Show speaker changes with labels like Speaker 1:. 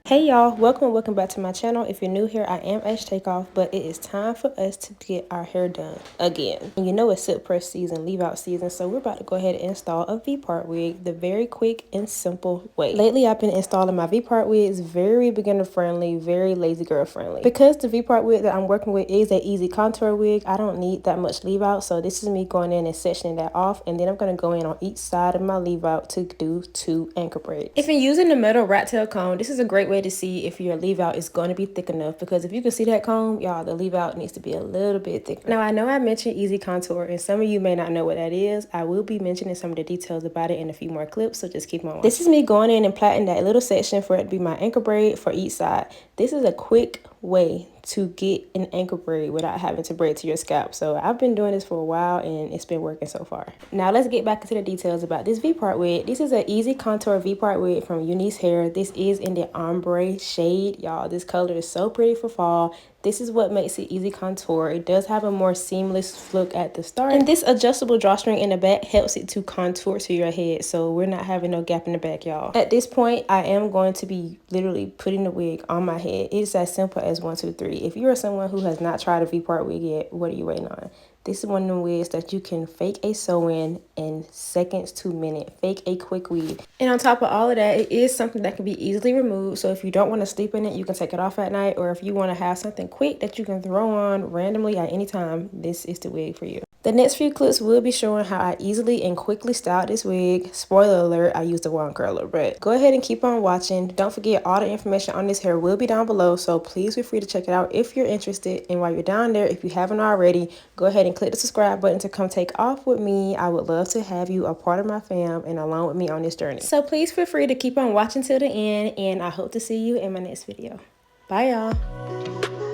Speaker 1: Hey y'all, welcome back to my channel. If you're new here, I am Ash Takeoff, but it is time for us to get our hair done again. And you know it's silk press season, leave out season, so we're about to go ahead and install a V-part wig the very quick and simple way. Lately, I've been installing my V-part wigs very beginner friendly, very lazy girl friendly. Because the V-part wig that I'm working with is an easy contour wig, I don't need that much leave out, so this is me going in and sectioning that off, and then I'm going to go in on each side of my leave out to do 2 anchor braids. If you're using the metal rat tail comb, this is a great way to see if your leave out is going to be thick enough, because if you can see that comb, y'all, the leave out needs to be a little bit thicker. Now I know I mentioned easy contour and some of you may not know what that is. I will be mentioning some of the details about it in a few more clips, so just keep on watching. This is me going in and plaiting that little section for it to be my anchor braid for each side. This is a quick way to get an anchor braid without having to braid to your scalp. So I've been doing this for a while and it's been working so far. Now let's get back into the details about this V-part wig. This is an easy contour V-part wig from Unice hair. This is in the ombre shade, y'all. This color is so pretty for fall. This is what makes it easy contour. It does have a more seamless look at the start, and this adjustable drawstring in the back helps it to contour to your head, so we're not having no gap in the back, y'all. At this point, I am going to be literally putting the wig on my head. It's as simple as 1, 2, 3. If you are someone who has not tried a V-part wig yet, what are you waiting on? This is one of the wigs that you can fake a sew-in in seconds to minutes. Fake a quick wig. And on top of all of that, it is something that can be easily removed. So if you don't want to sleep in it, you can take it off at night. Or if you want to have something quick that you can throw on randomly at any time, this is the wig for you. The next few clips will be showing how I easily and quickly styled this wig. Spoiler alert, I used a wand curler, but go ahead and keep on watching. Don't forget, all the information on this hair will be down below, so please feel free to check it out if you're interested. And while you're down there, if you haven't already, go ahead and click the subscribe button to come take off with me. I would love to have you a part of my fam and along with me on this journey. So please feel free to keep on watching till the end, and I hope to see you in my next video. Bye, y'all.